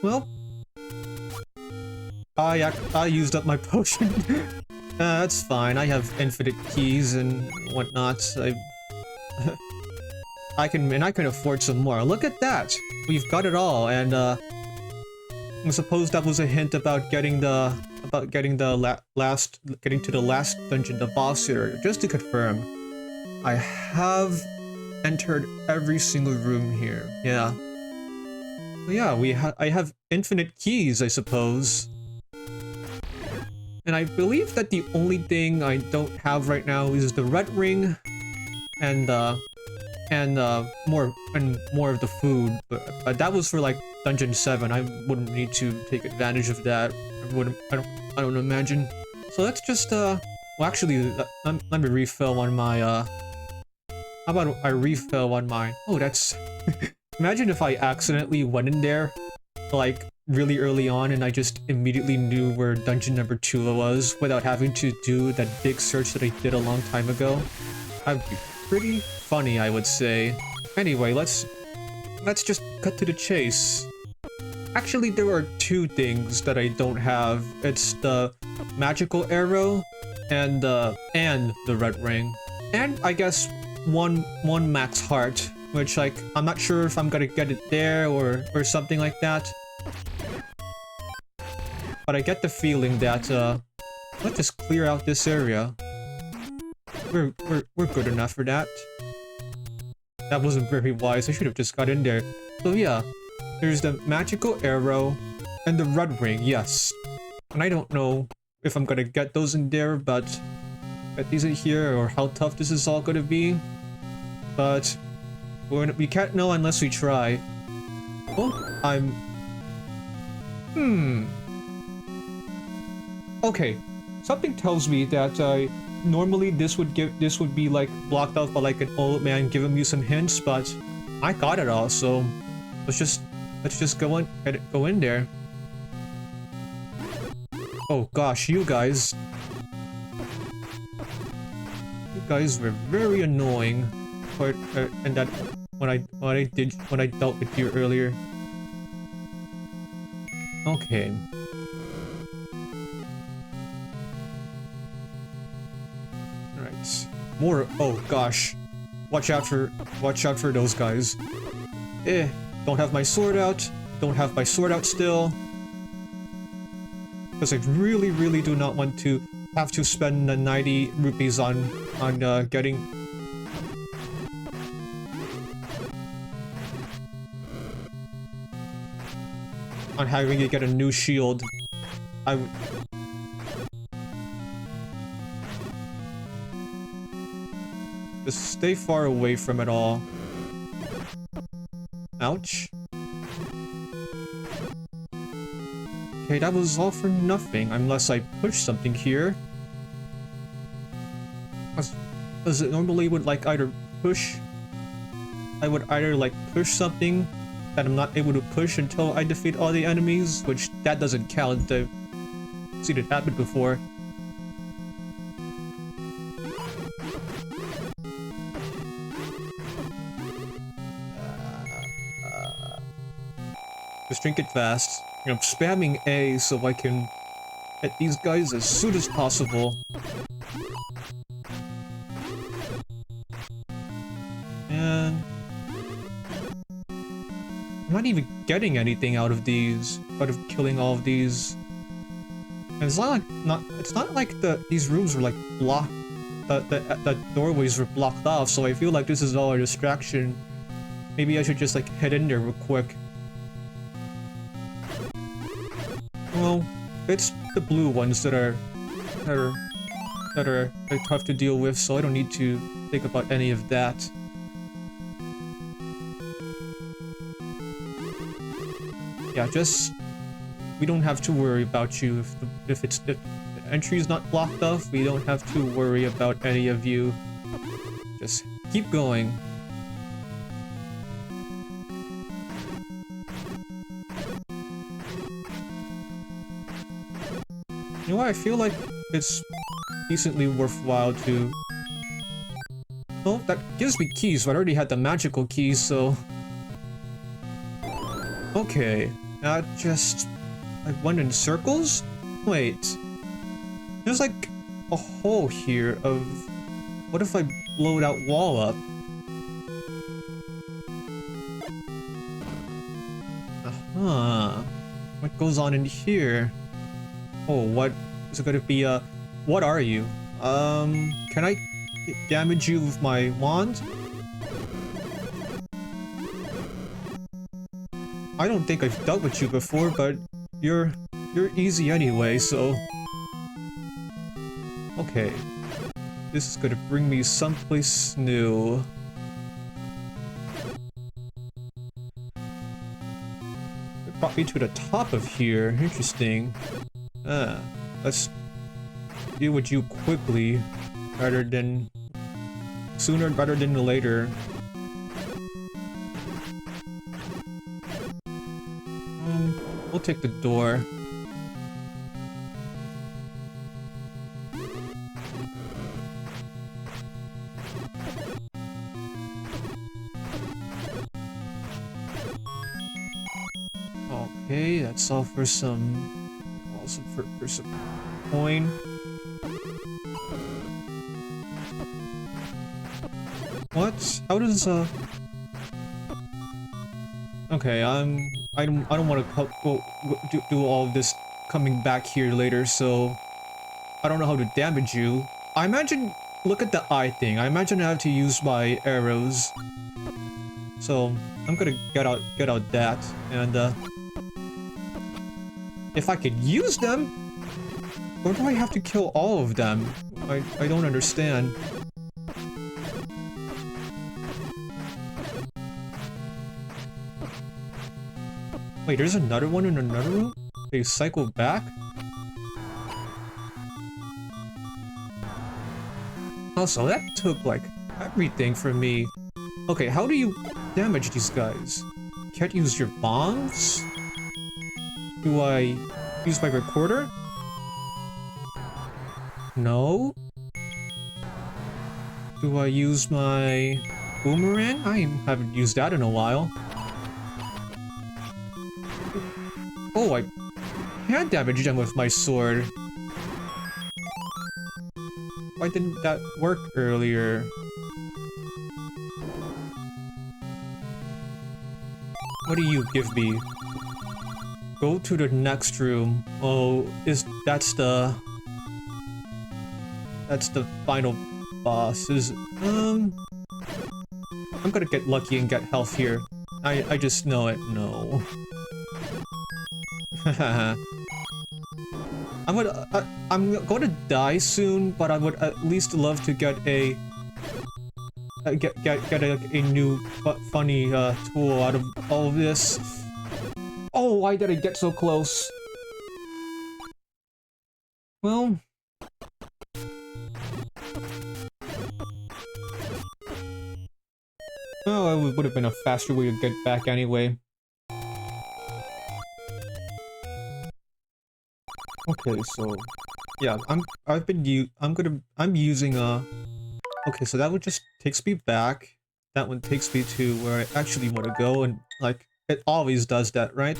Well, I used up my potion. That's fine. I have infinite keys and whatnot. I can afford some more. Look at that. We've got it all, and I suppose that was a hint about getting the getting to the last dungeon, the boss area. Just to confirm, I have entered every single room here. Yeah. So yeah, I have infinite keys, I suppose. And I believe that the only thing I don't have right now is the red ring and more of the food, but that was for like dungeon 7. I wouldn't need to take advantage of that. I don't imagine. So let's just well, actually let me refill on my how about I refill on my that's imagine if I accidentally went in there like really early on and I just immediately knew where dungeon number 2 was without having to do that big search that I did a long time ago. That'd be pretty funny, I would say. Anyway, let's just cut to the chase. Actually, there are 2 things that I don't have. It's the magical arrow and the red ring. And I guess one max heart, which like I'm not sure if I'm gonna get it there or something like that. But I get the feeling that let's just clear out this area. We're good enough for that. That wasn't very wise. I should have just got in there. So yeah, there's the magical arrow and the red ring. Yes, and I don't know if I'm gonna get those in there, but get these in here or how tough this is all gonna be. But we can't know unless we try. Oh, okay, something tells me that normally this would be like blocked off by like an old man giving me some hints, but I got it all, so let's just go in there. Oh gosh, you guys were very annoying, and that when I dealt with you earlier. Okay. More. Oh gosh, watch out for those guys. Don't have my sword out. Don't have my sword out still. Because I really do not want to have to spend the 90 rupees on getting. On having to get a new shield. Just stay far away from it all. Ouch. Okay, that was all for nothing, unless I push something here. As it normally would like either push... I would either like push something that I'm not able to push until I defeat all the enemies, which that doesn't count. I've seen it happen before. Just drink it fast. I'm spamming A so I can hit these guys as soon as possible. And I'm not even getting anything out of these, out of killing all of these. And it's not like these rooms were like blocked. The doorways were blocked off, so I feel like this is all a distraction. Maybe I should just like head in there real quick. Well, it's the blue ones that are tough to deal with, so I don't need to think about any of that. Yeah, just we don't have to worry about you if the entry is not blocked off. We don't have to worry about any of you. Just keep going. You know what, I feel like it's decently worthwhile to... Well, that gives me keys, but I already had the magical keys, so... Okay, Not just... I went in circles? Wait. There's like a hole here of... What if I blow that wall up? Uh-huh. What goes on in here? Oh, what is it gonna be? What are you? Can I damage you with my wand? I don't think I've dealt with you before, but you're easy anyway, so... Okay. This is gonna bring me someplace new. It brought me to the top of here. Interesting. Let's deal with you quickly, rather than... sooner rather than later. We'll take the door. Okay, that's all for some... also for some coin. What? How does Okay, I don't want to do all of this coming back here later, so I don't know how to damage you. I imagine, look at the eye thing. I imagine I have to use my arrows. So I'm gonna get out that, and if I could use them, or do I have to kill all of them? I don't understand. Wait, there's another one in another room? They cycle back? Also, that took, like, everything from me. Okay, how do you damage these guys? Can't use your bombs? Do I use my recorder? No? Do I use my boomerang? I haven't used that in a while. Oh, I can damage them with my sword. Why didn't that work earlier? What do you give me? Go to the next room. Oh, that's the final boss. I'm gonna get lucky and get health here. I just know it. No. I'm gonna die soon, but I would at least love to get a a new funny tool out of all of this. Oh, why did I get so close? Well, oh, it would have been a faster way to get back anyway. Okay, so yeah, I'm using okay, so that one just takes me back. That one takes me to where I actually want to go, and like it always does that, right?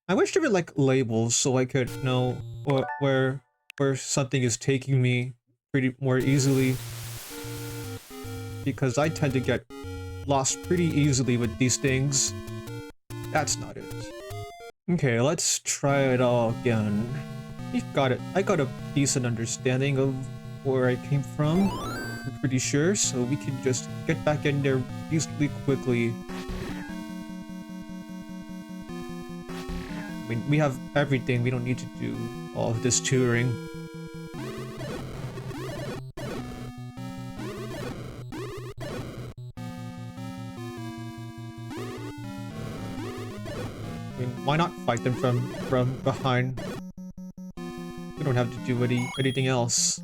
I wish there were like labels so I could know where something is taking me pretty more easily, because I tend to get lost pretty easily with these things. That's not it. Okay, let's try it all again. You've got it. I got a decent understanding of where I came from, I'm pretty sure, so we can just get back in there reasonably quickly. I mean, we have everything, we don't need to do all of this touring. I mean, why not fight them from behind? We don't have to do anything else.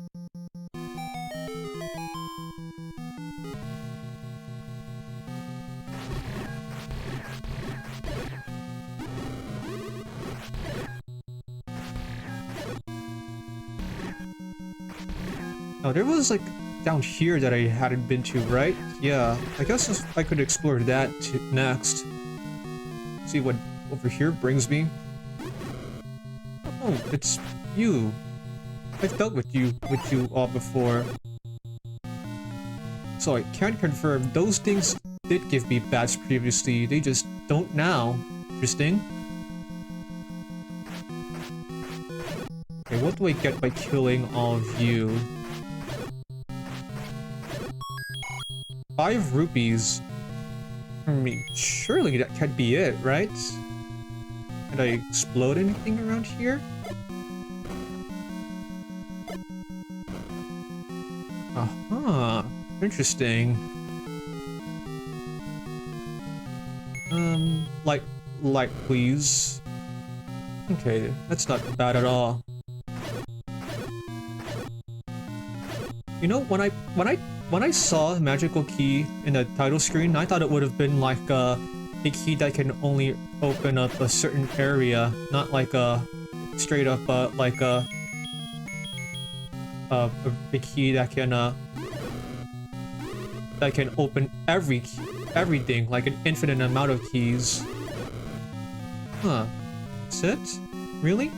Oh, there was like down here that I hadn't been to, right? Yeah, I guess I could explore that next. See what over here brings me. Oh, it's you. I've dealt with you all before. So I can confirm those things did give me bats previously, they just don't now. Interesting. Okay, what do I get by killing all of you? 5 rupees. I mean, surely that can't be it, right? Did I explode anything around here? Uh-huh. Interesting. Light, please. Okay, that's not bad at all. You know, when I saw magical key in the title screen, I thought it would have been like a key that can only open up a certain area, not like a straight up like a key that can open everything, like an infinite amount of keys. Huh. That's it? Really?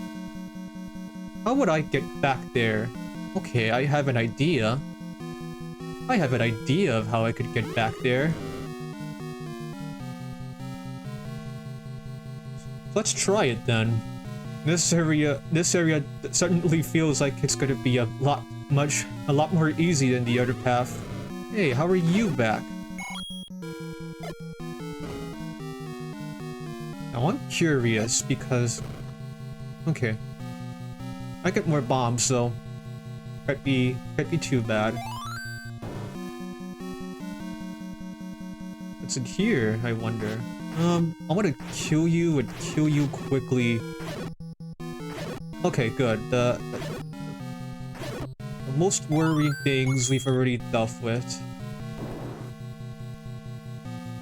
How would I get back there? Okay, I have an idea. I have an idea of how I could get back there. Let's try it then. This area certainly feels like it's gonna be a lot more easy than the other path. Hey, how are you back? Now I'm curious because... Okay. I get more bombs, so... Can't be too bad. What's in here, I wonder? I want to kill you and kill you quickly. Okay, good. The most worrying things we've already dealt with.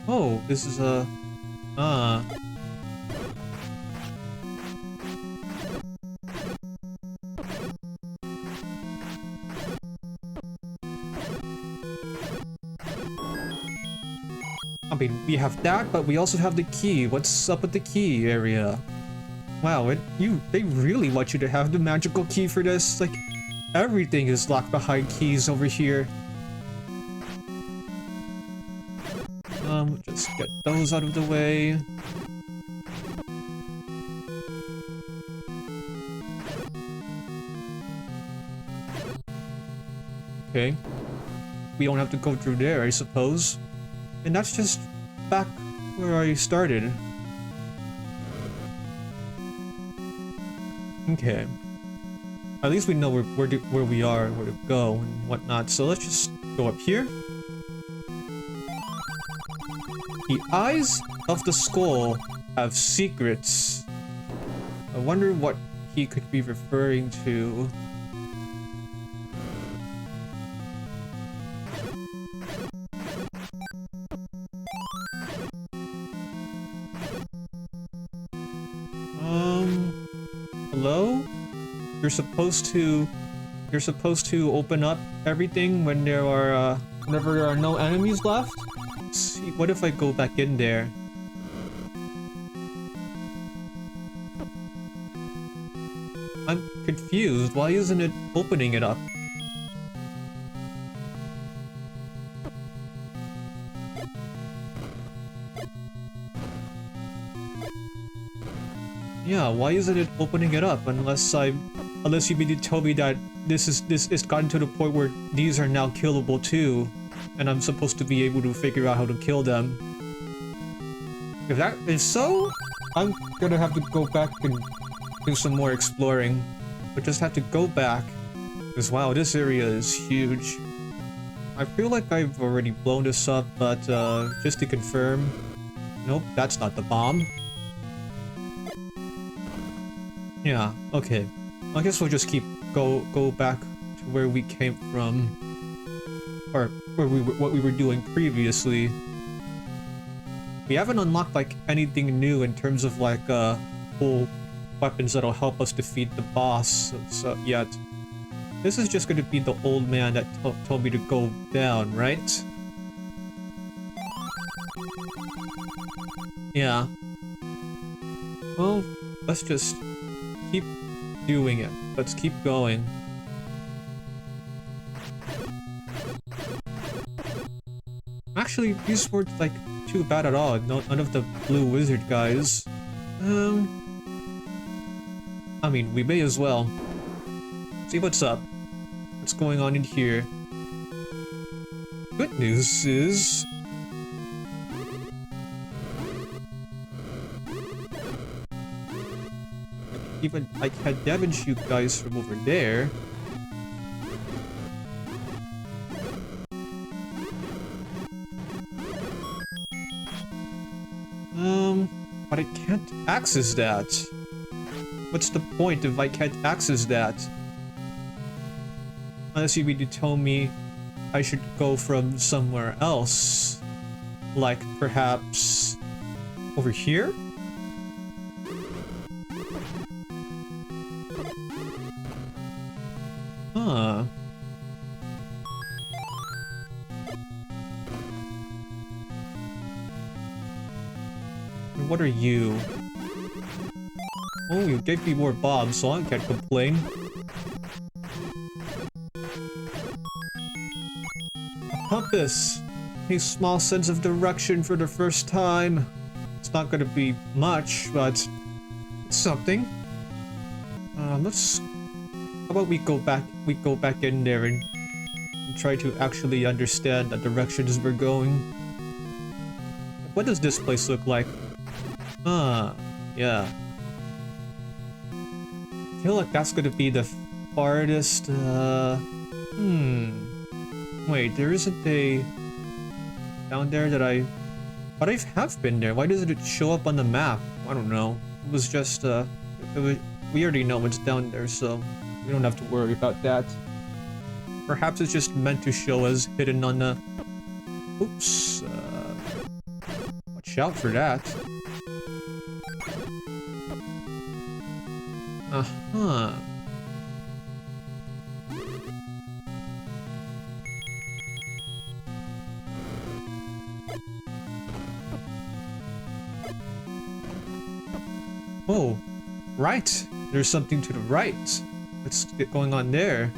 Oh, this is a... I mean, we have that, but we also have the key. What's up with the key area? Wow, they really want you to have the magical key for this. Like, everything is locked behind keys over here. Just get those out of the way. Okay. We don't have to go through there, I suppose. And that's just back where I started. Okay. At least we know where we are, where to go, and whatnot. So let's just go up here. The eyes of the skull have secrets. I wonder what he could be referring to. Hello? You're supposed to open up everything when there are whenever there are no enemies left? Let's see, what if I go back in there? I'm confused. Why isn't it opening it up? Yeah, why isn't it opening it up unless you mean to tell me that it's gotten to the point where these are now killable too, and I'm supposed to be able to figure out how to kill them. If so, I'm gonna have to go back and do some more exploring. But just have to go back. Because wow, this area is huge. I feel like I've already blown this up, but just to confirm. Nope, that's not the bomb. Yeah, okay. I guess we'll just go back to where we came from. Or what we were doing previously. We haven't unlocked like anything new in terms of like full weapons that'll help us defeat the boss yet. This is just gonna be the old man that told me to go down, right? Yeah. Well, let's just keep doing it. Let's keep going. Actually, these weren't like too bad at all. None of the blue wizard guys. I mean, we may as well see what's up. What's going on in here? Good news is even I can damage you guys from over there. But I can't access that. What's the point if I can't access that? Unless you mean to tell me I should go from somewhere else. Like, perhaps over here? Huh. And what are you? Oh, you gave me more bombs, so I can't complain. A compass! A small sense of direction for the first time. It's not gonna be much, but it's something. Let's... How about we go back in there and try to actually understand the directions we're going. What does this place look like? Yeah. I feel like that's gonna be the farthest, Wait, there isn't a... down there that I... But I have been there. Why doesn't it show up on the map? I don't know. It was just, we already know what's down there, so we don't have to worry about that. Perhaps it's just meant to show us hidden on the... Oops. Watch out for that. Uh-huh. Oh, right. There's something to the right. What's going on there?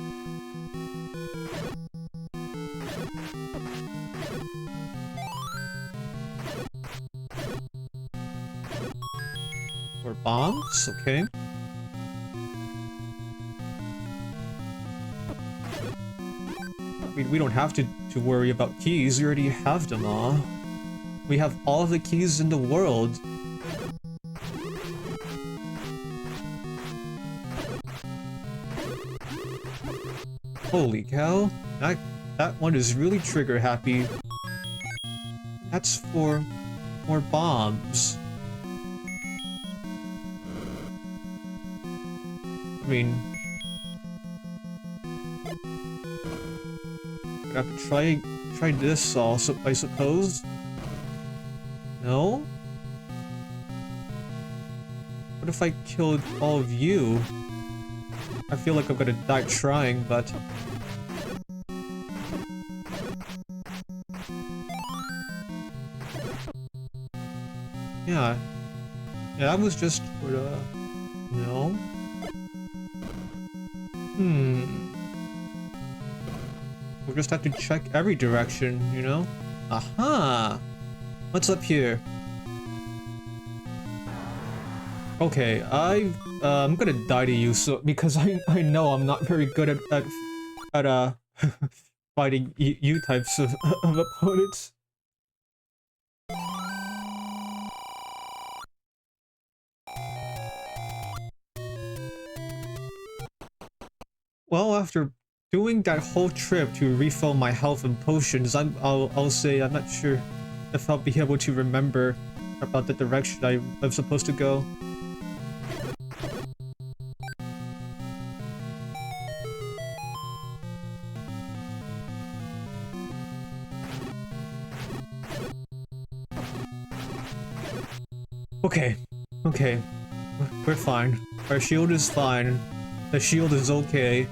Or bombs? Okay. I mean, we don't have to worry about keys. We already have them all. We have all of the keys in the world. Holy cow. That one is really trigger happy. That's for more bombs. I mean... I have to try this also, I suppose. No? What if I killed all of you? I feel like I'm gonna die trying, but... Yeah. Yeah, that was just for the... No? We'll just have to check every direction, you know? Aha! What's up here? Okay, I'm gonna die to you, so because I know I'm not very good at fighting you types of opponents. Well, after doing that whole trip to refill my health and potions, I'll say I'm not sure if I'll be able to remember about the direction I'm supposed to go. Okay, we're fine. Our shield is fine. The shield is okay.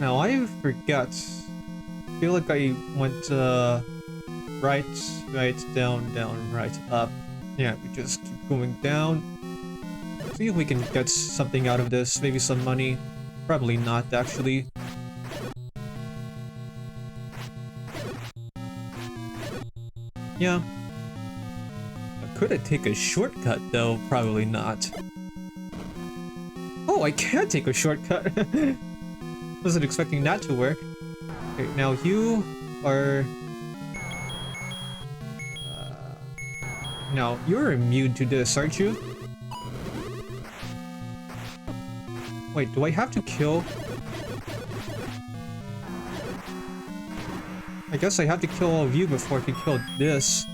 Now I forget. I feel like I went right, down, right, up. Yeah, we just keep going down. See if we can get something out of this. Maybe some money. Probably not, actually. Yeah. Could I take a shortcut, though? Probably not. Oh, I can take a shortcut! Wasn't expecting that to work. Okay, now you are... Now, you're immune to this, aren't you? Wait, do I have to kill... I guess I have to kill all of you before I can kill this.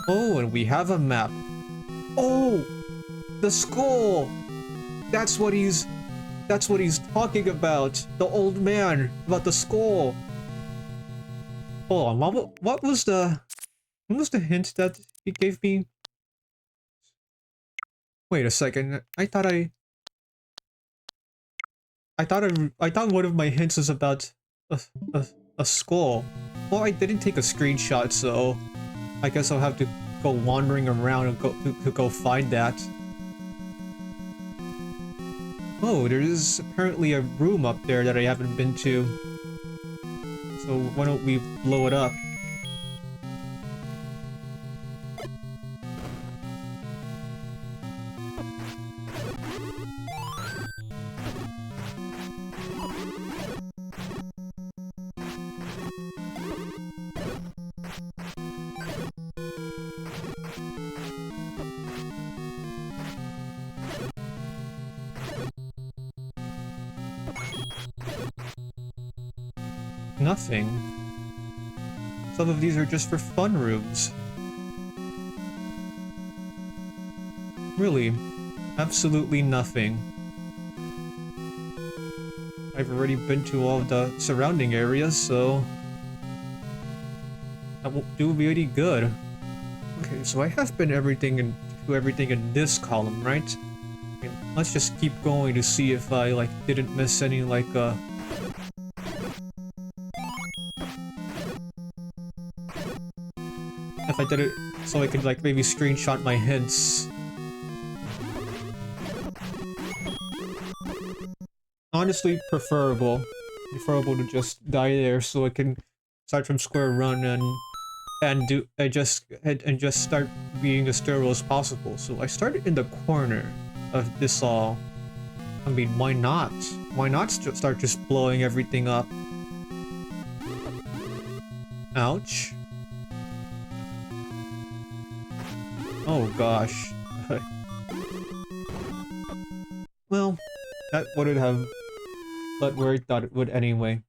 Oh, and we have a map. Oh! The skull! That's what he's talking about. The old man about the skull. Hold on, what was the hint that he gave me? Wait a second. I thought one of my hints was about a skull. Well, I didn't take a screenshot, so I guess I'll have to go wandering around and go find that. Oh, there is apparently a room up there that I haven't been to. So why don't we blow it up? Nothing. Some of these are just for fun rooms. Really, absolutely nothing. I've already been to all of the surrounding areas, so that won't do really good. Okay, so I have been everything in this column, right? Okay, let's just keep going to see if I didn't miss any if I did it so I could maybe screenshot my hints. Honestly, preferable to just die there so I can start from square one and just start being as thorough as possible. So I started in the corner of this all. I mean, why not? Why not start just blowing everything up? Ouch. Oh gosh. Well, that wouldn't have but where I thought it would anyway.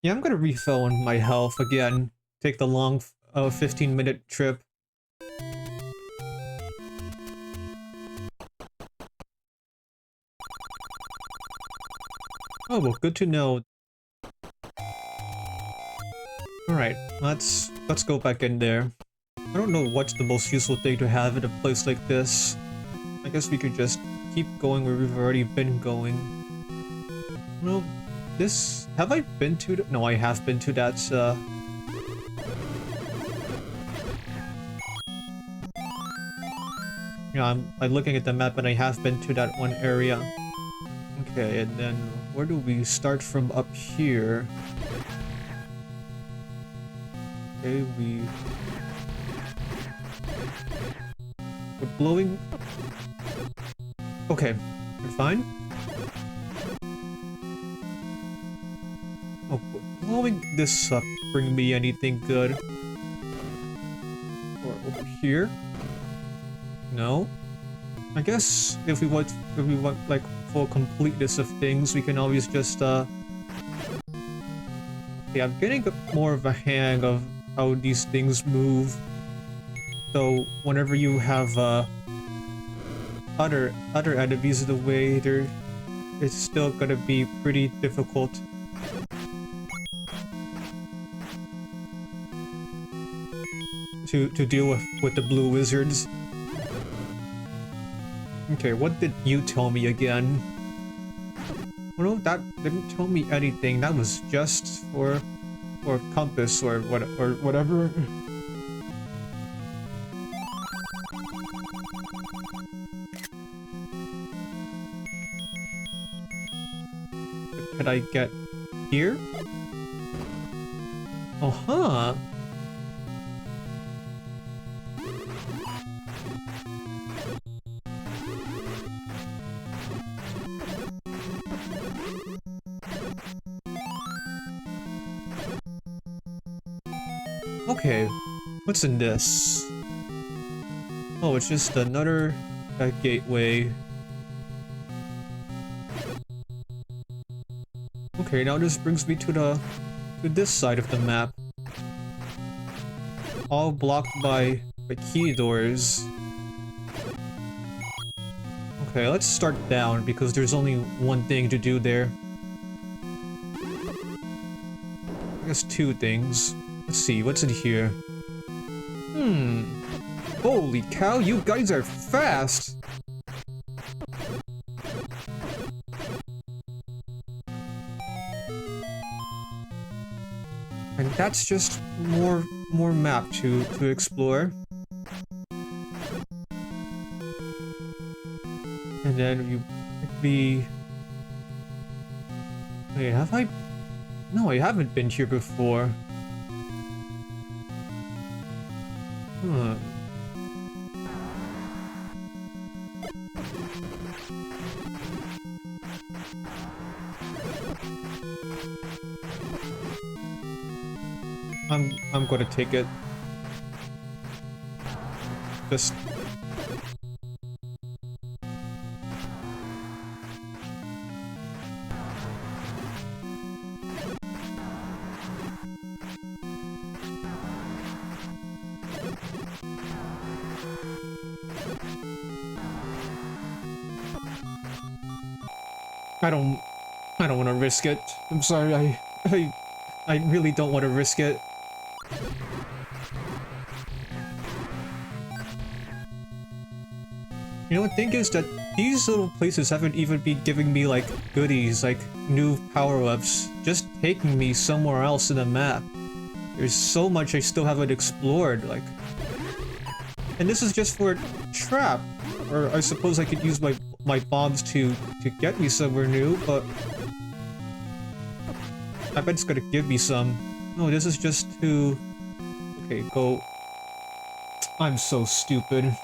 Yeah, I'm gonna refill on my health again. Take the long 15-minute trip. Oh well, good to know. Alright, let's go back in there. I don't know what's the most useful thing to have in a place like this. I guess we could just keep going where we've already been going. Well, this... have I been to... no, I have been to that, yeah, I'm looking at the map and I have been to that one area. Okay, and then where do we start from up here? Okay, we're blowing... okay, we're fine. Oh, blowing this up bring me anything good? Or over here? No? I guess if we want like full completeness of things, we can always just yeah, I'm getting more of a hang of how these things move. So whenever you have other enemies in the way, it's still gonna be pretty difficult. To deal with the blue wizards. Okay, what did you tell me again? Well, no, that didn't tell me anything. That was just for compass or whatever. could I get here? Oh, huh. Okay, what's in this? Oh, it's just another gateway. Okay, now this brings me to this side of the map. All blocked by key doors. Okay, let's start down because there's only one thing to do there. I guess two things. Let's see, what's in here? Holy cow, you guys are fast! And that's just more map to explore. And then you could be... Wait, have I... No, I haven't been here before. Huh. I'm gonna take it. Just... I don't want to risk it. I'm sorry, I really don't want to risk it. You know, the thing is that these little places haven't even been giving me, like, goodies, like, new power-ups. Just taking me somewhere else in the map. There's so much I still haven't explored, like... And this is just for a trap. Or I suppose I could use my bombs to get me somewhere new, but... I bet it's gonna give me some. No, this is just to... Okay, go... I'm so stupid.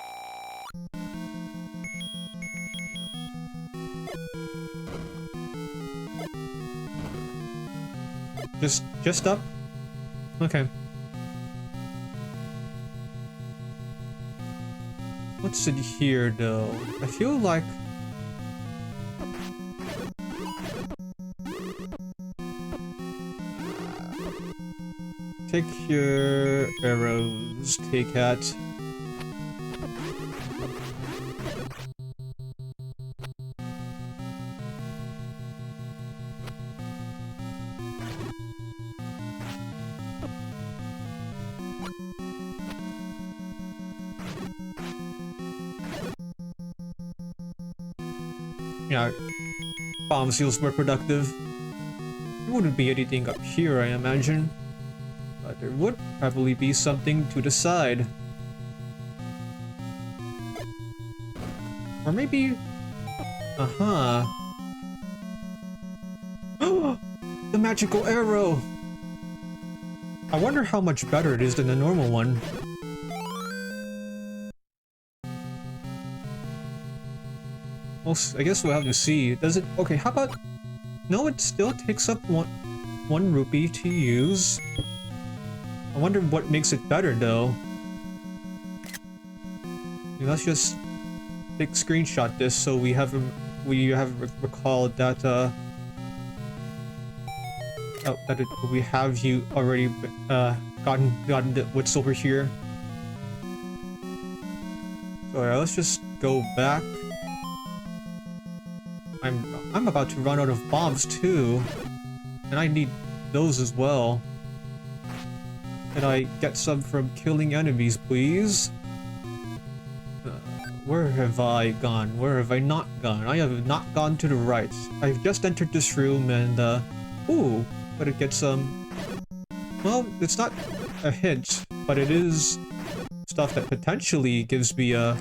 Just up? Okay. What's in here, though? I feel like... Take your arrows, take that. Yeah, bomb seals were productive. There wouldn't be anything up here, I imagine. But there would probably be something to the side. Or maybe... Uh-huh. The magical arrow! I wonder how much better it is than the normal one. Well, I guess we'll have to see. Does it... Okay, how about... No, it still takes up one rupee to use. I wonder what makes it better, though. Okay, let's just screenshot this so we have recalled that we have you already gotten what's over here. So yeah, let's just go back. I'm about to run out of bombs too, and I need those as well. Can I get some from killing enemies, please? Where have I gone? Where have I not gone? I have not gone to the right. I've just entered this room and, ooh, gotta get some... Well, it's not a hint, but it is stuff that potentially gives me a...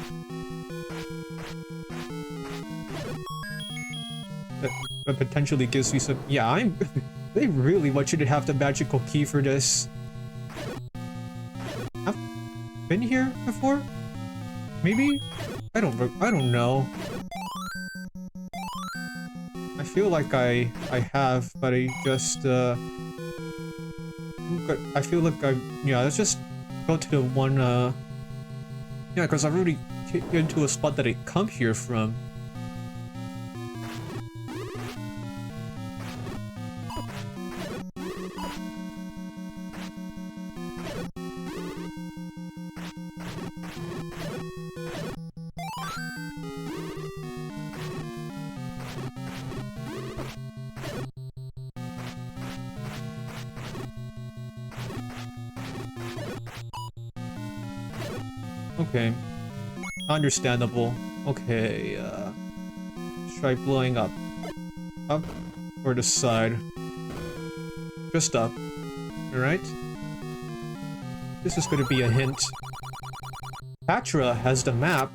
potentially gives me some... Yeah, I'm... They really want you to have the magical key for this. I've been here before? Maybe? I don't know. I feel like I have, but I just, I feel like yeah, let's just go to the one, yeah, because I've already taken to a spot that I come here from. Okay. Understandable. Okay, try blowing up. Up or the side? Just up. Alright? This is gonna be a hint. Patra has the map.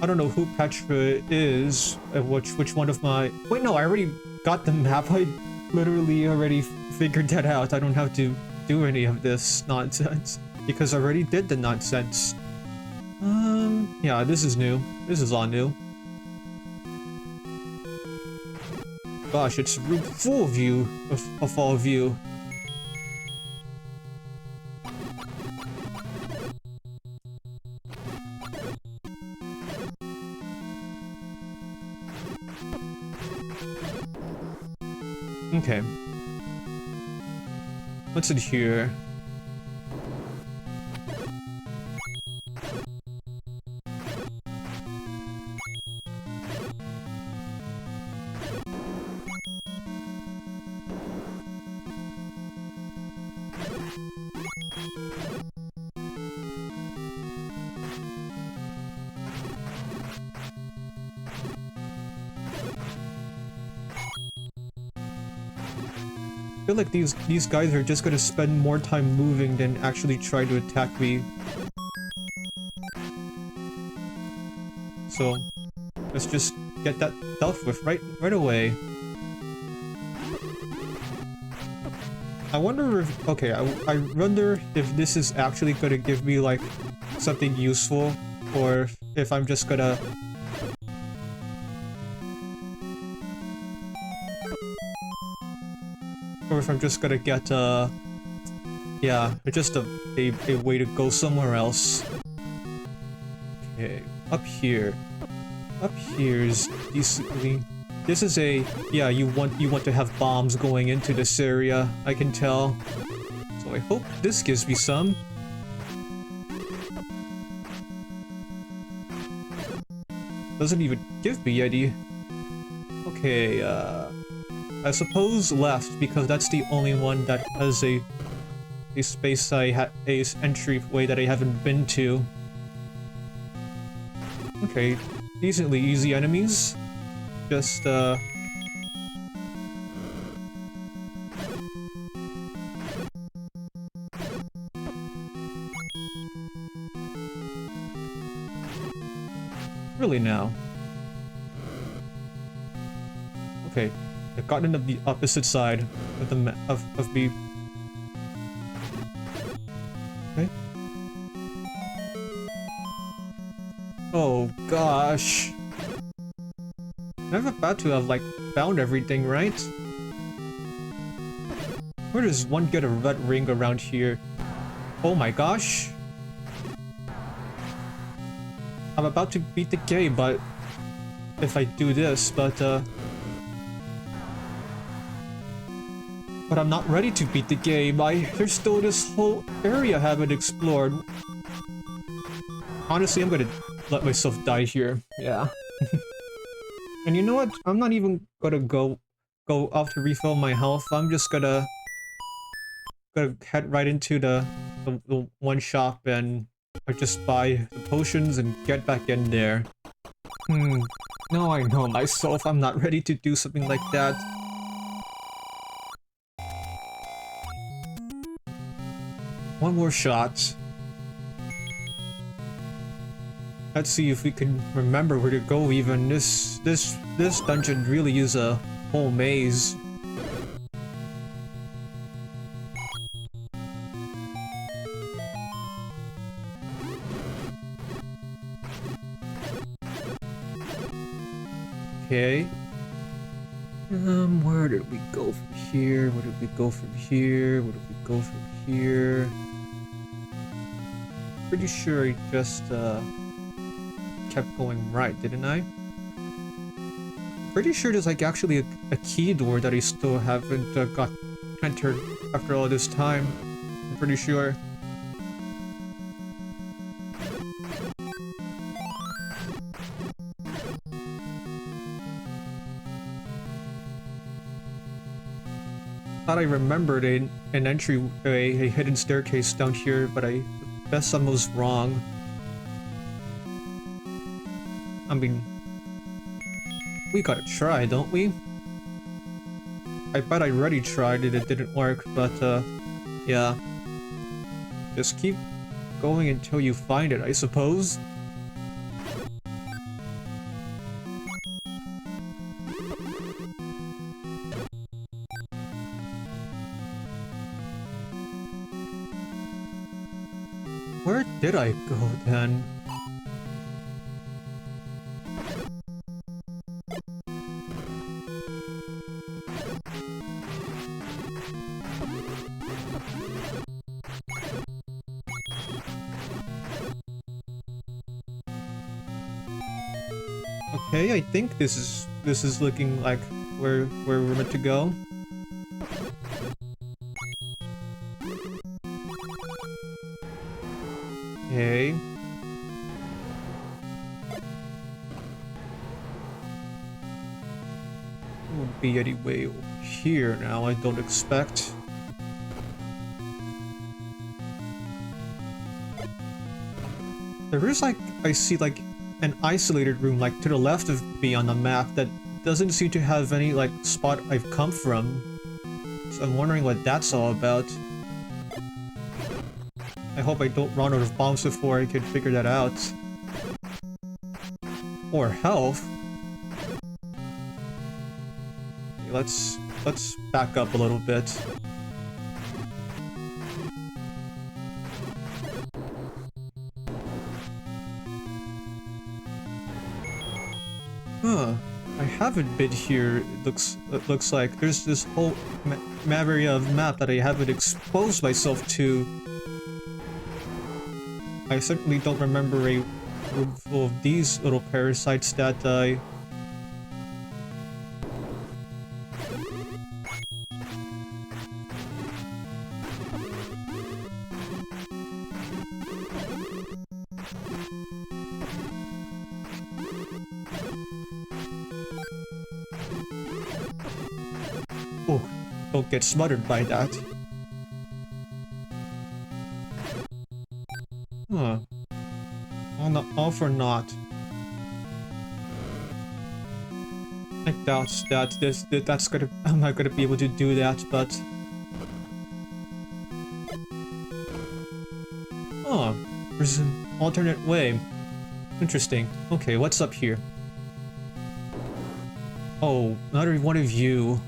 I don't know who Petra is, which one of my... Wait, no, I already got the map. I literally already figured that out. I don't have to do any of this nonsense, because I already did the nonsense. Yeah, this is new. This is all new. Gosh, it's full of you, of all of you. Okay. What's in here? I feel like these guys are just gonna spend more time moving than actually try to attack me. So let's just get that dealt with right away. I wonder if... Okay, I wonder if this is actually gonna give me like something useful, or if I'm just gonna... Or if I'm just gonna get, yeah, just a way to go somewhere else. Okay, up here. Up here is decently... This is a... Yeah, you want to have bombs going into this area, I can tell. So I hope this gives me some. Doesn't even give me any. Okay, I suppose left, because that's the only one that has a space a entryway that I haven't been to. Okay, decently easy enemies. Just, really now. Okay. I've gotten of the opposite side of the of me. Okay. Oh gosh. I'm about to have like found everything, right? Where does one get a red ring around here? Oh my gosh. I'm about to beat the game, but if I do this, but I'm not ready to beat the game. There's still this whole area I haven't explored. Honestly, I'm gonna let myself die here. Yeah. And you know what? I'm not even gonna go off to refill my health. I'm just gonna head right into the one shop and I just buy the potions and get back in there. No, I know myself. I'm not ready to do something like that. One more shot. Let's see if we can remember where to go even. This dungeon really is a whole maze. Okay. Where did we go from here? Where did we go from here? Where did we go from here? Pretty sure I just kept going right, didn't I? Pretty sure there's like actually a key door that I still haven't got entered after all this time. I'm pretty sure. Thought I remembered an entry, a hidden staircase down here, but I guess I was wrong. I mean, we gotta try, don't we? I bet I already tried it, it didn't work, but yeah. Just keep going until you find it, I suppose. Where did I go then? Okay, I think this is looking like where we're meant to go. Okay. Won't be any way over here now, I don't expect. There is like, I see like an isolated room like to the left of me on the map that doesn't seem to have any like spot I've come from. So I'm wondering what that's all about. I hope I don't run out of bombs before I can figure that out. Or health. Okay, let's back up a little bit. Huh. I haven't been here, it looks like. There's this whole area of map that I haven't exposed myself to. I certainly don't remember a room full of these little parasites that I... Oh, don't get smothered by that. Huh. All for naught. I doubt that that's gonna... I'm not gonna be able to do that, but... Oh, there's an alternate way. Interesting. Okay, what's up here? Oh, another one of you.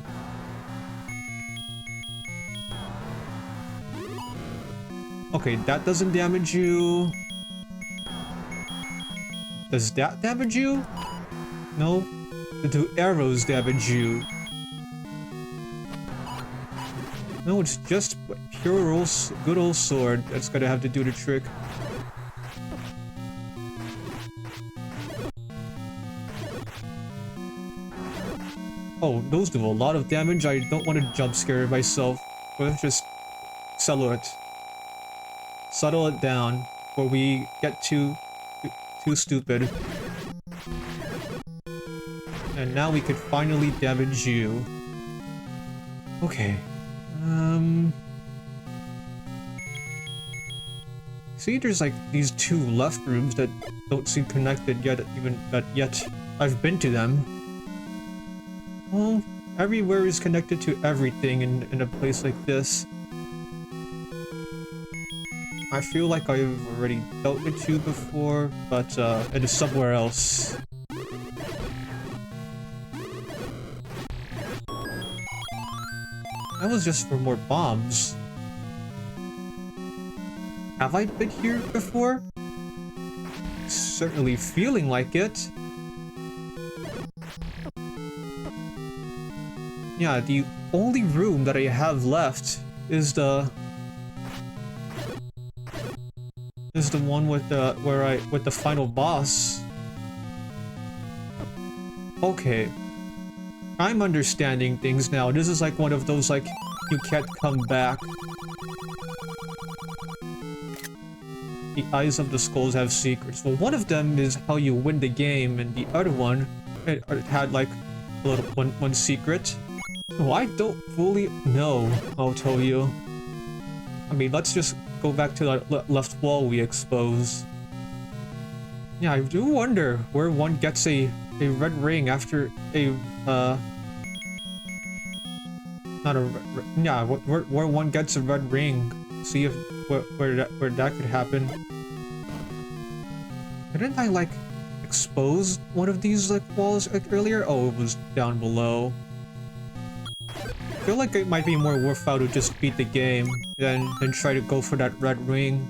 Okay, that doesn't damage you. Does that damage you? No? Do arrows damage you? No, it's just pure old, good old sword that's gonna have to do the trick. Oh, those do a lot of damage. I don't want to jump scare myself. Let's just settle it. Settle it down before we get too stupid. And now we could finally damage you. Okay. See, there's like these two left rooms that don't seem connected yet, yet I've been to them. Well, everywhere is connected to everything in a place like this. I feel like I've already dealt with you before, but it is somewhere else. That was just for more bombs. Have I been here before? Certainly feeling like it. Yeah, the only room that I have left is the one with the with the final boss. Okay. I'm understanding things now. This is like one of those like you can't come back. The eyes of the skulls have secrets. Well, one of them is how you win the game, and the other one it had like a little one secret. Oh, I don't fully know, I'll tell you. I mean, let's just go back to that left wall we exposed. Yeah, I do wonder where one gets a red ring after a not a yeah, where one gets a red ring. See if where that could happen. Didn't I like expose one of these like walls like earlier? Oh, it was down below. I feel like it might be more worthwhile to just beat the game than try to go for that red ring.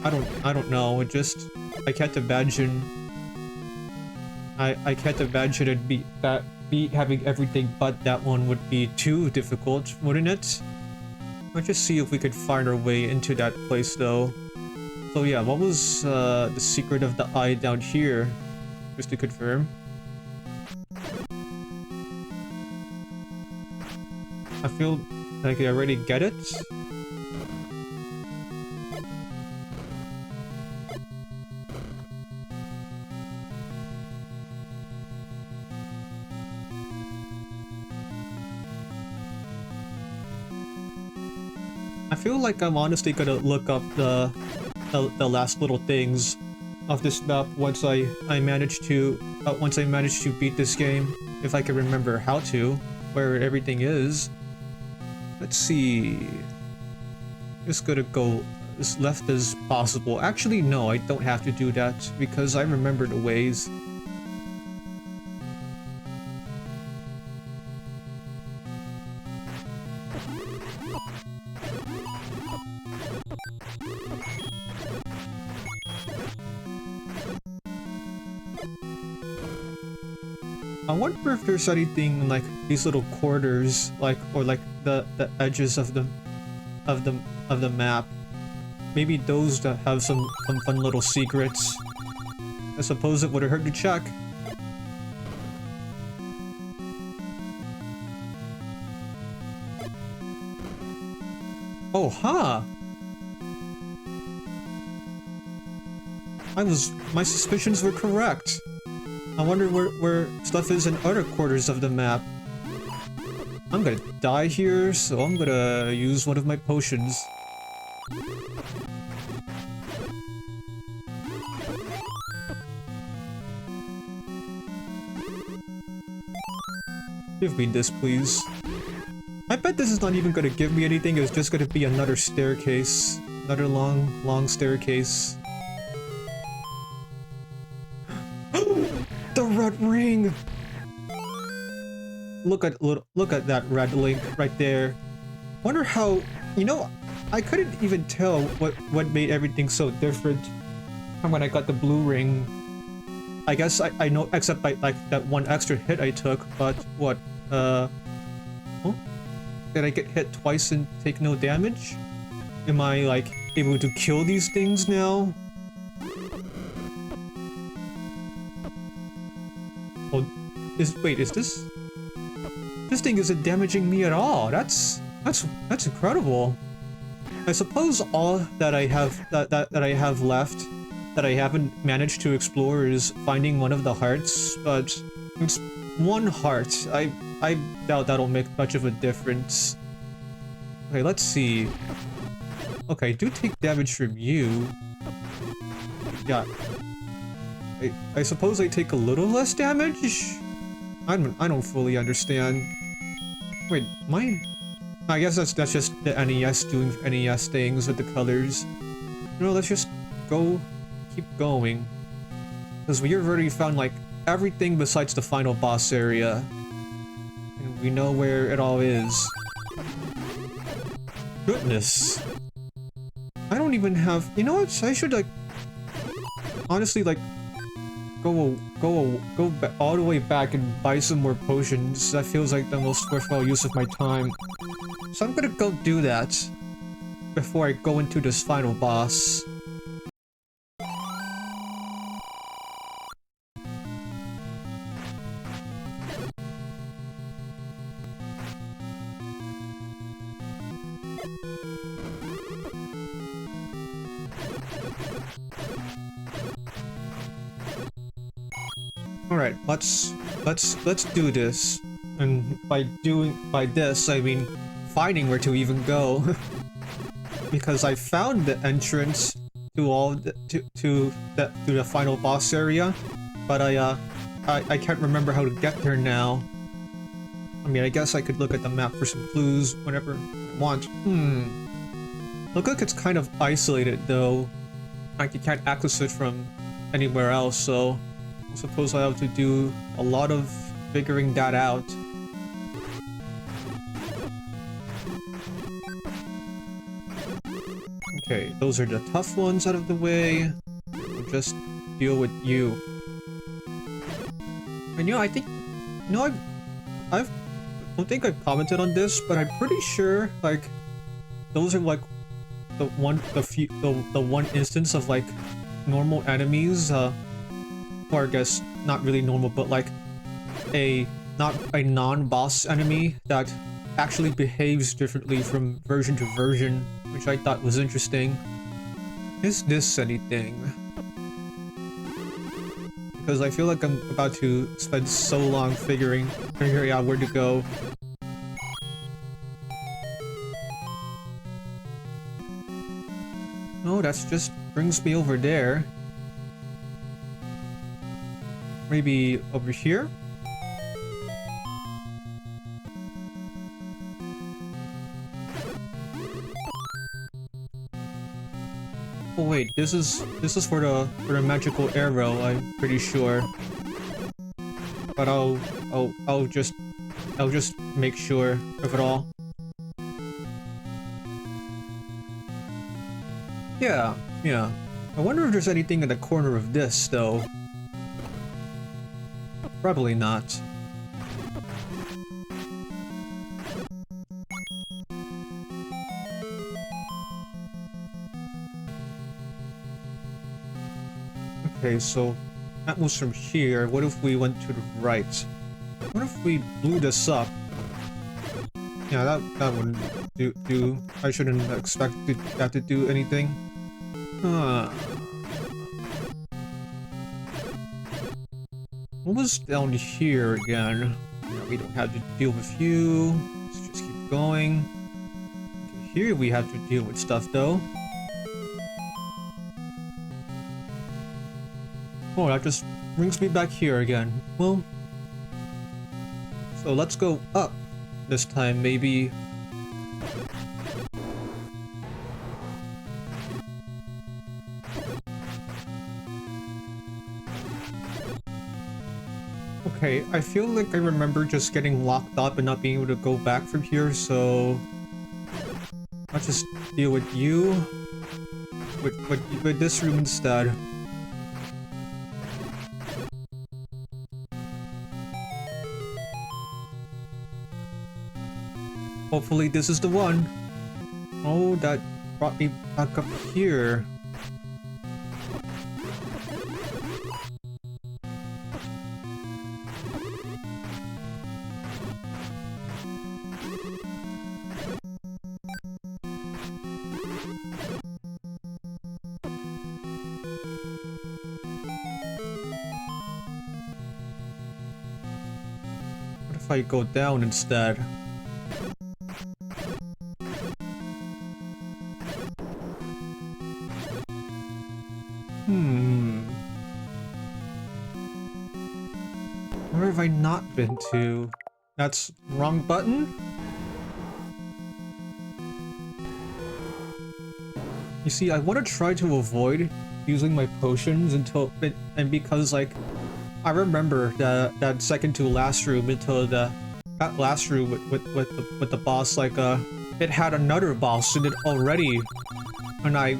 I don't know. It just I can't imagine. I can't imagine it be having everything but that one would be too difficult, wouldn't it? Let's just see if we could find our way into that place though. So yeah, what was the secret of the eye down here? Just to confirm. I feel like I already get it. I feel like I'm honestly gonna look up the last little things of this map once I manage to beat this game, if I can remember how to, where everything is. Let's see. Just gonna go as left as possible. Actually, no, I don't have to do that because I remember the ways. I wonder if there's anything like these little corners, like or like the edges of the map. Maybe those that have some fun little secrets. I suppose it would have hurt to check. Oh, huh. My suspicions were correct. I wonder where stuff is in other quarters of the map. I'm gonna die here, so I'm gonna use one of my potions. Give me this, please. I bet this is not even gonna give me anything, it's just gonna be another staircase. Another long staircase. The red ring! Look at that red link right there. Wonder how, you know, I couldn't even tell what made everything so different from when I got the blue ring. I guess I know, except by like that one extra hit I took, but what, huh? Did I get hit twice and take no damage? Am I like able to kill these things now? Oh, wait, is this? This thing isn't damaging me at all. That's incredible. I suppose all that I have that I have left that I haven't managed to explore is finding one of the hearts, but it's one heart. I doubt that'll make much of a difference. Okay, let's see. Okay, do take damage from you. Yeah. I suppose I take a little less damage? I don't fully understand. Wait, I guess that's just the NES doing NES things with the colors. No, let's just go, keep going. Because we already found, like, everything besides the final boss area. And we know where it all is. Goodness. I don't even have... You know what? I should, like... Honestly, like... Go all the way back and buy some more potions. That feels like the most worthwhile use of my time. So I'm gonna go do that before I go into this final boss. Alright, let's do this. And by this, I mean finding where to even go. Because I found the entrance to the final boss area, but I can't remember how to get there now. I mean, I guess I could look at the map for some clues whenever I want. Look like it's kind of isolated though. Like you can't access it from anywhere else, so I suppose I have to do a lot of figuring that out. Okay, those are the tough ones out of the way. We'll just deal with you. And you know, I think... You know, I don't think I've commented on this, but I'm pretty sure, like, those are, like, the one instance of, like, normal enemies, or I guess, not really normal, but, like, not a non-boss enemy that actually behaves differently from version to version, which I thought was interesting. Is this anything? Because I feel like I'm about to spend so long figuring out where to go. Oh, that's just brings me over there. Maybe over here? Oh wait, this is for the magical arrow, I'm pretty sure. But I'll just make sure of it all. Yeah. I wonder if there's anything in the corner of this though. Probably not. Okay, so that was from here. What if we went to the right? What if we blew this up? Yeah, that wouldn't do. I shouldn't expect that to do anything. What was down here again? Yeah, we don't have to deal with you. Let's just keep going. Okay, here we have to deal with stuff though. Oh, that just brings me back here again. Well, so let's go up this time, maybe. Okay, I feel like I remember just getting locked up and not being able to go back from here, so let's just deal with you with this room instead. Hopefully this is the one. Oh, that brought me back up here. What if I go down instead? Where have I not been to? That's wrong button? You see, I want to try to avoid using my potions until, and because like, I remember that second to last room until that last room with the boss, like it had another boss in it already, and I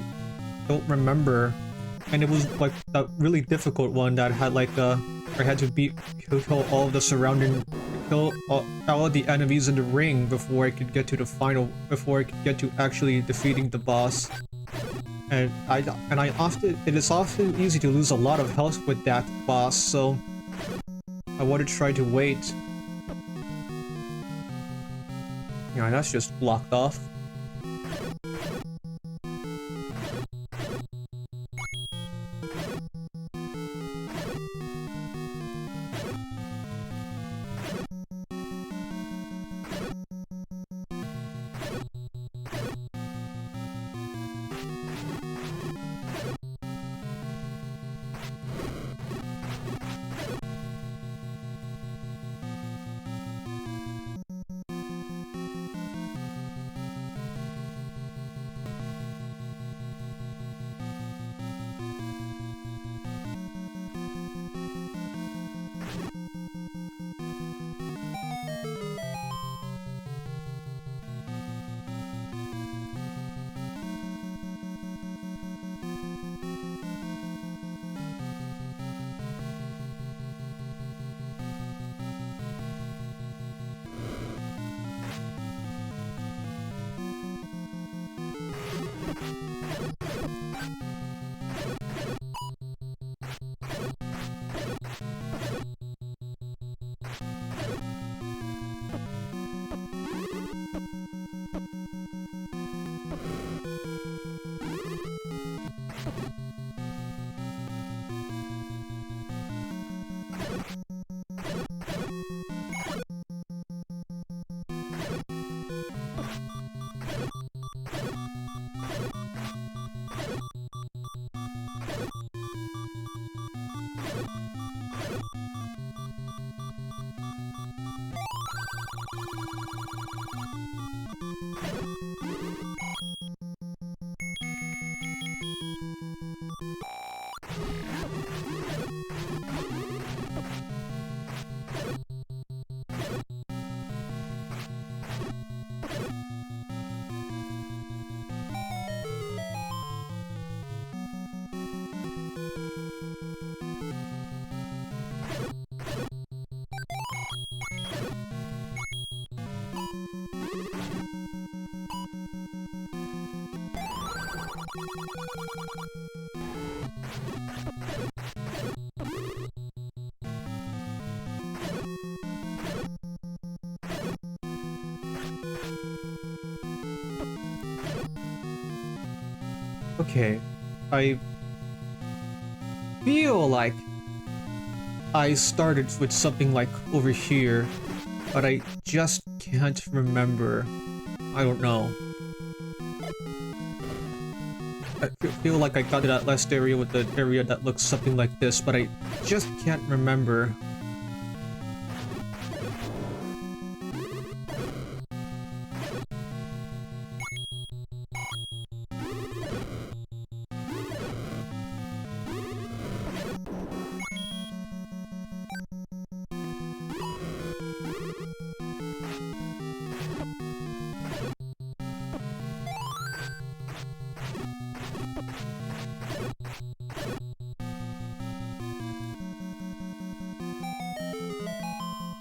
don't remember, and it was like a really difficult one that had like I had to kill all of the surrounding, kill all of the enemies in the ring before I could get to the final, before I could get to actually defeating the boss. And it is often easy to lose a lot of health with that boss, so I want to try to wait. Yeah, that's just blocked off. Okay, I feel like I started with something like over here, but I just can't remember. I don't know. I feel like I got to that last area with the area that looks something like this, but I just can't remember.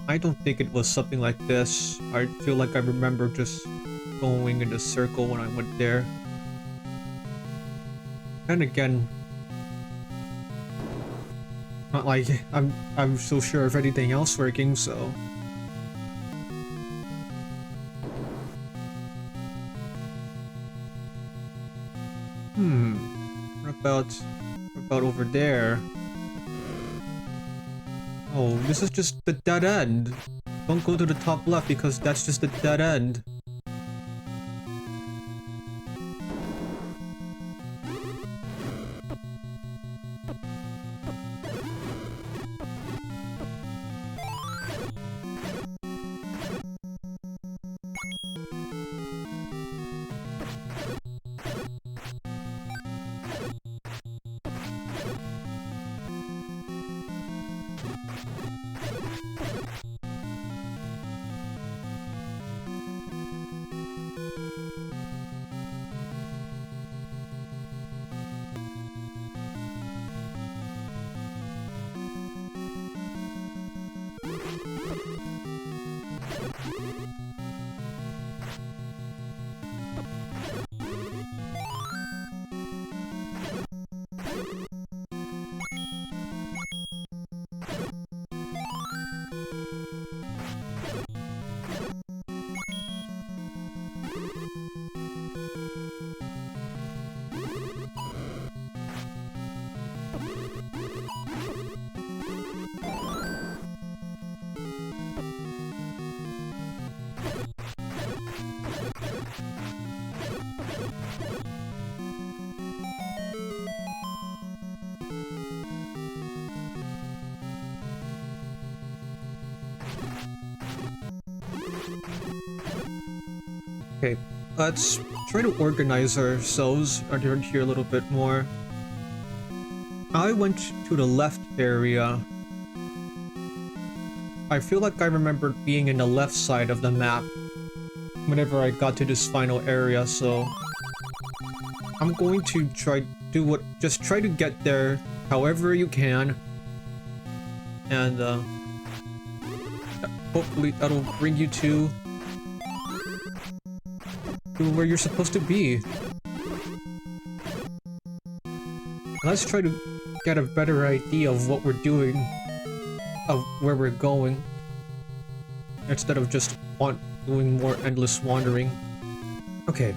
I don't think it was something like this. I feel like I remember just going in a circle when I went there. And again, not like I'm so sure of anything else working, so. What about over there? Oh, this is just the dead end. Don't go to the top left because that's just a dead end. Okay, let's try to organize ourselves around here a little bit more. I went to the left area. I feel like I remember being in the left side of the map whenever I got to this final area, so I'm going to just try to get there however you can, and hopefully that'll bring you to where you're supposed to be. Let's try to get a better idea of what we're doing, of where we're going, instead of just doing more endless wandering. Okay.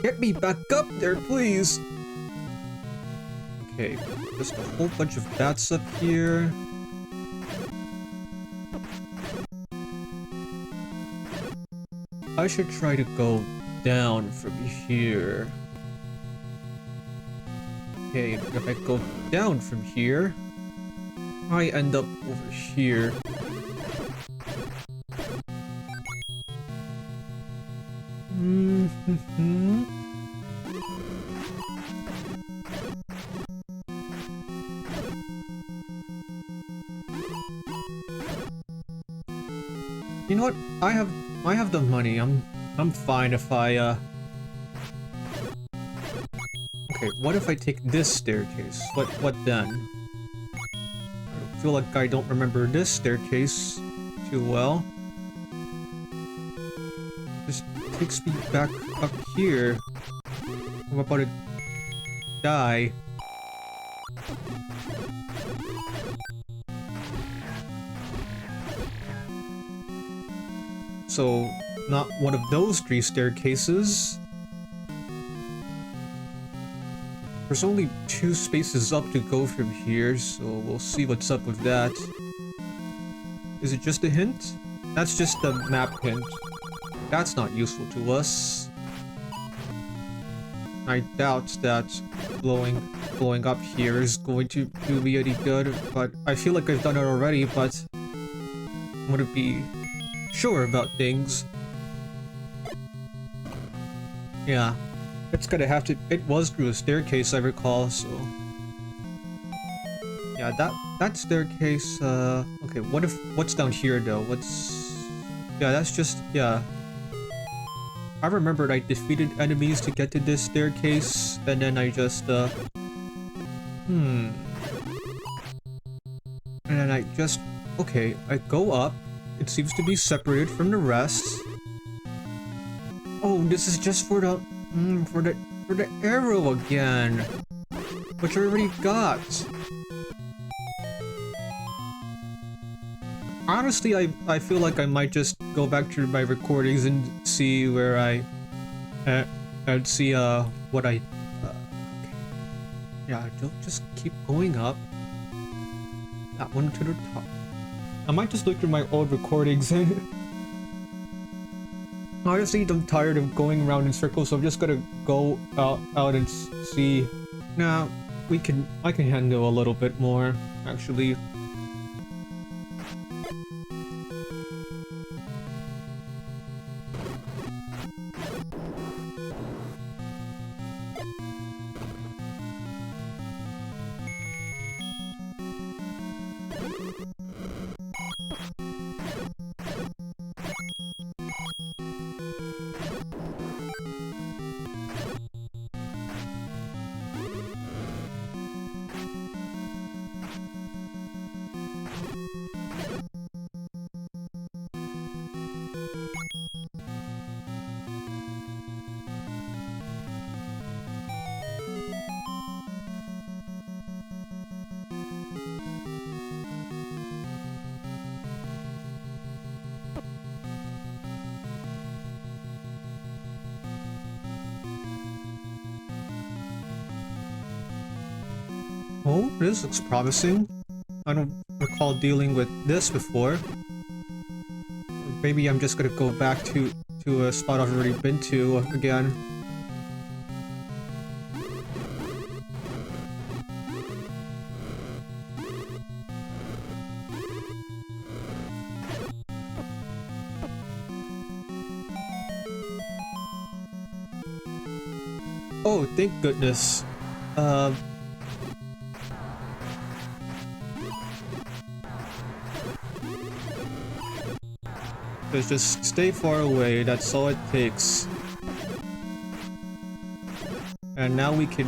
Get me back up there, please! Okay, just a whole bunch of bats up here. I should try to go down from here. Okay, if I go down from here, I end up over here. You know what? I have the money. I'm fine if I Okay, what if I take this staircase? What then? I feel like I don't remember this staircase too well. This takes me back up here. I'm about to die. So, not one of those 3 staircases. There's only 2 spaces up to go from here, so we'll see what's up with that. Is it just a hint? That's just a map hint. That's not useful to us. I doubt that blowing up here is going to do me any good, but I feel like I've done it already, but I want to be sure about things. Yeah. It's gonna have to. It was through a staircase, I recall. So, yeah, that staircase. Okay. What's down here though? Yeah, that's just. Yeah. I remembered I defeated enemies to get to this staircase, and then I just. And then I just. Okay, I go up. It seems to be separated from the rest. Oh, this is just for the. For the arrow again, which I already got. Honestly, I feel like I might just go back to my recordings and see where and see what I. Yeah, don't just keep going up. That one to the top. I might just look through my old recordings. Honestly, I'm tired of going around in circles, so I'm just gonna go out and see. Nah, I can handle a little bit more, actually. Oh, this looks promising. I don't recall dealing with this before. Maybe I'm just gonna go back to a spot I've already been to again. Oh, thank goodness. Just stay far away, that's all it takes. And now we can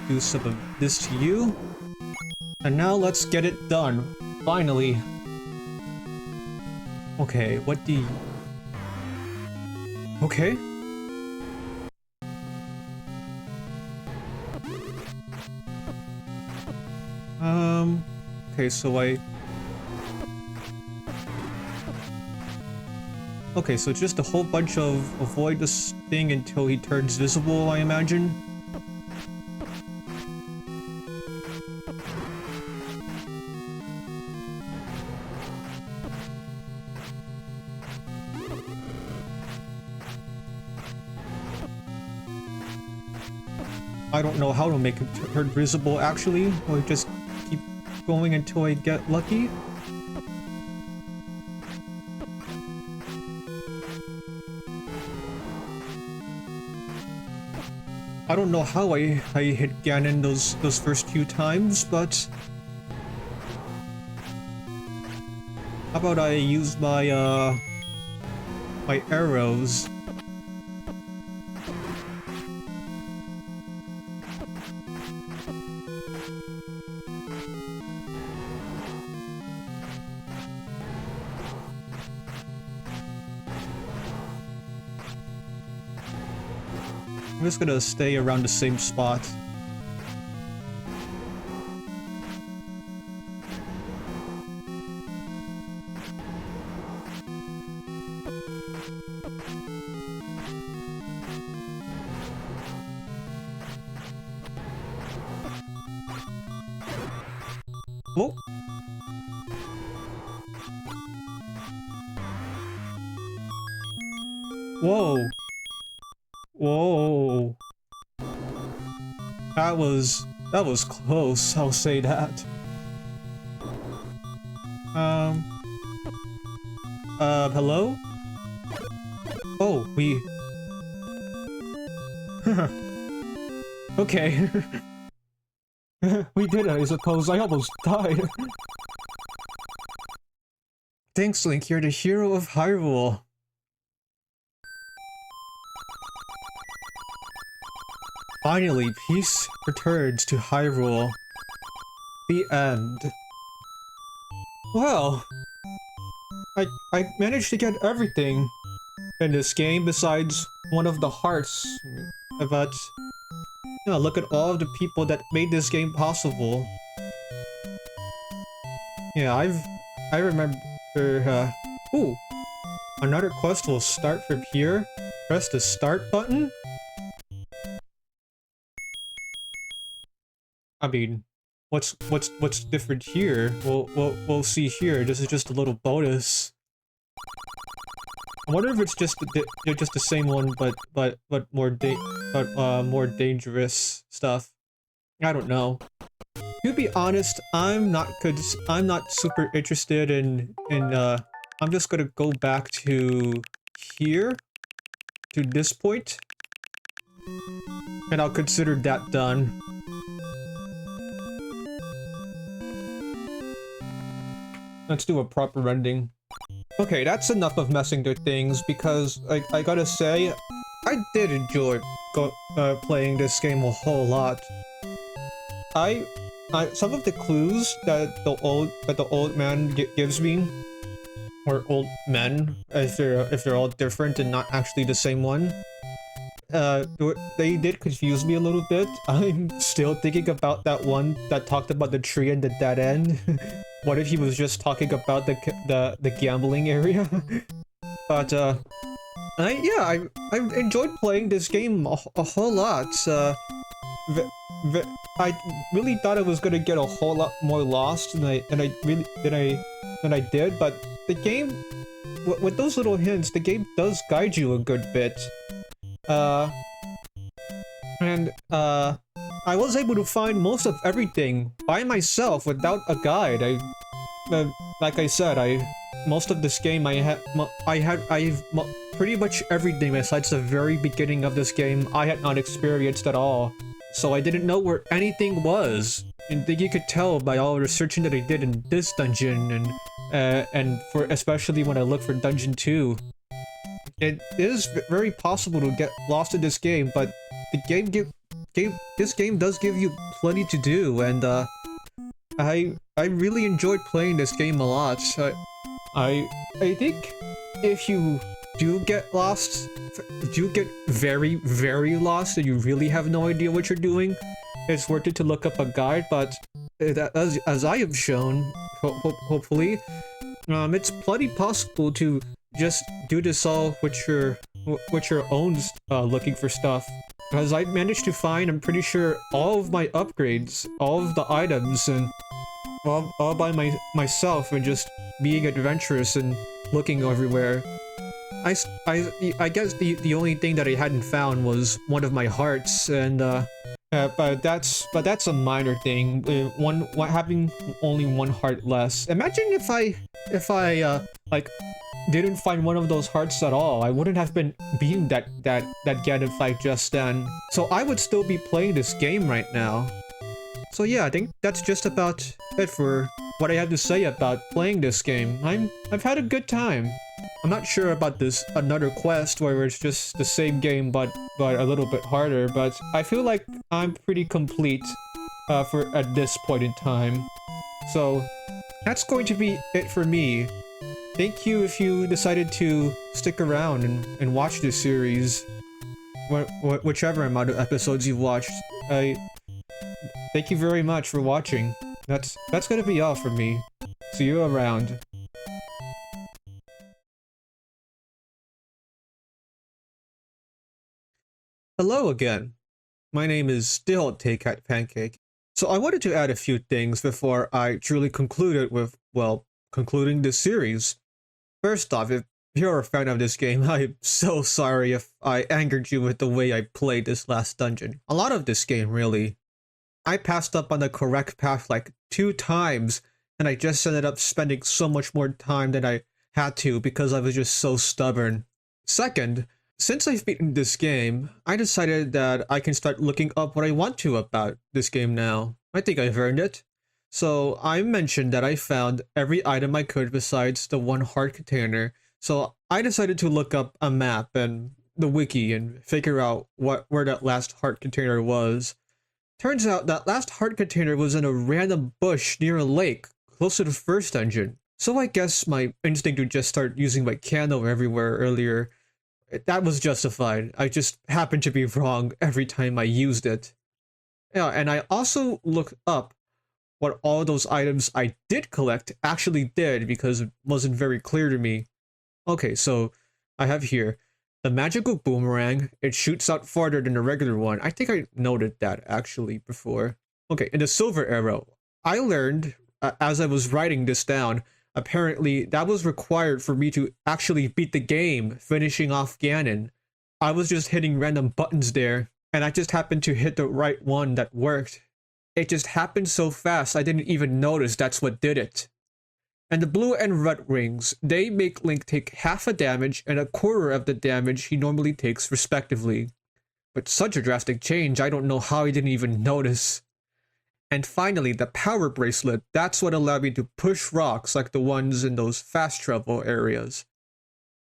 do some of this to you. And now let's get it done. Finally. Okay, what do you... Okay. Okay, so okay, so just a whole bunch of avoid this thing until he turns visible, I imagine. I don't know how to make it turn visible, actually. Or just keep going until I get lucky. I don't know how I hit Ganon those first few times, but how about I use my my arrows? I'm just gonna stay around the same spot. Oh! Whoa! Whoa! That was close, I'll say that. Hello? Oh, we... Okay. We did it, I suppose. I almost died. Thanks, Link. You're the hero of Hyrule. Finally, peace returns to Hyrule. The end. Well, I managed to get everything in this game besides one of the hearts. But, you know, look at all of the people that made this game possible. Yeah, I remember, ooh, another quest will start from here. Press the start button. I mean, what's different here? We'll see here. This is just a little bonus. I wonder if it's just the same one, but more dangerous stuff. I don't know. To be honest, I'm not super interested in I'm just gonna go back to here, to this point, and I'll consider that done. Let's do a proper ending. Okay, that's enough of messing with things, because I gotta say, I did enjoy playing this game a whole lot. Some of the clues that the old man gives me, or old men, if they're all different and not actually the same one, they did confuse me a little bit. I'm still thinking about that one that talked about the tree and the dead end. What if he was just talking about the gambling area? But I enjoyed playing this game a whole lot. I really thought I was gonna get a whole lot more lost than I did. But the game, with those little hints, the game does guide you a good bit. I was able to find most of everything by myself without a guide. Like I said, most of this game I've pretty much everything besides the very beginning of this game I had not experienced at all. So I didn't know where anything was. And you could tell by all the searching that I did in this dungeon and for especially when I look for dungeon 2. It is very possible to get lost in this game, but the this game does give you plenty to do, and I really enjoyed playing this game a lot. I think if you do get lost, if you get very lost and you really have no idea what you're doing, it's worth it to look up a guide. But as I have shown, hopefully, it's plenty possible to just do this all with your own looking for stuff. Because I managed to find, I'm pretty sure, all of my upgrades, all of the items, and all by myself, and just being adventurous and looking everywhere. I guess the only thing that I hadn't found was one of my hearts, and but that's a minor thing. Having only one heart less. Imagine if I like didn't find one of those hearts at all. I wouldn't have been being that Ganon fight just then. So I would still be playing this game right now. So yeah, I think that's just about it for what I have to say about playing this game. I've had a good time. I'm not sure about this another quest where it's just the same game but a little bit harder, but I feel like I'm pretty complete for at this point in time. So that's going to be it for me. Thank you if you decided to stick around and watch this series, whichever amount of episodes you've watched. Thank you very much for watching. That's gonna be all for me. See you around. Hello again. My name is still Cat Pancake. So I wanted to add a few things before I truly concluded with, well, concluding this series. First off, if you're a fan of this game, I'm so sorry if I angered you with the way I played this last dungeon. A lot of this game, really. I passed up on the correct path like 2 times, and I just ended up spending so much more time than I had to because I was just so stubborn. Second, since I've beaten this game, I decided that I can start looking up what I want to about this game now. I think I've earned it. So I mentioned that I found every item I could besides the 1 heart container. So I decided to look up a map and the wiki and figure out where that last heart container was. Turns out that last heart container was in a random bush near a lake, close to the first dungeon. So I guess my instinct to just start using my candle everywhere earlier, that was justified. I just happened to be wrong every time I used it. Yeah, and I also looked up what all those items I did collect actually did because it wasn't very clear to me. Okay, so I have here the magical boomerang. It shoots out farther than the regular one. I think I noted that actually before. Okay, and the silver arrow. I learned as I was writing this down, apparently that was required for me to actually beat the game, finishing off Ganon. I was just hitting random buttons there, and I just happened to hit the right one that worked. It just happened so fast I didn't even notice that's what did it. And the blue and red rings, they make Link take half a damage and a quarter of the damage he normally takes respectively. But such a drastic change, I don't know how he didn't even notice. And finally, the power bracelet, that's what allowed me to push rocks like the ones in those fast travel areas.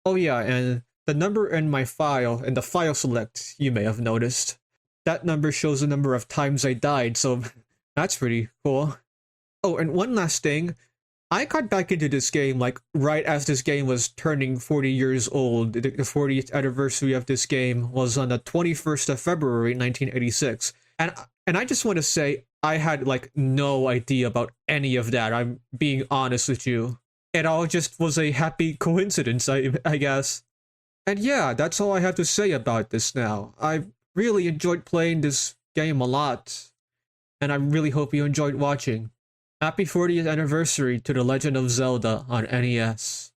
Oh yeah, and the number in my file, in the file select, you may have noticed. That number shows the number of times I died, so that's pretty cool. Oh, and one last thing. I got back into this game like right as this game was turning 40 years old. The 40th anniversary of this game was on the 21st of February 1986. And I just want to say I had like no idea about any of that. I'm being honest with you. It all just was a happy coincidence, I guess. And yeah, that's all I have to say about this now. I really enjoyed playing this game a lot, and I really hope you enjoyed watching. Happy 40th anniversary to The Legend of Zelda on NES.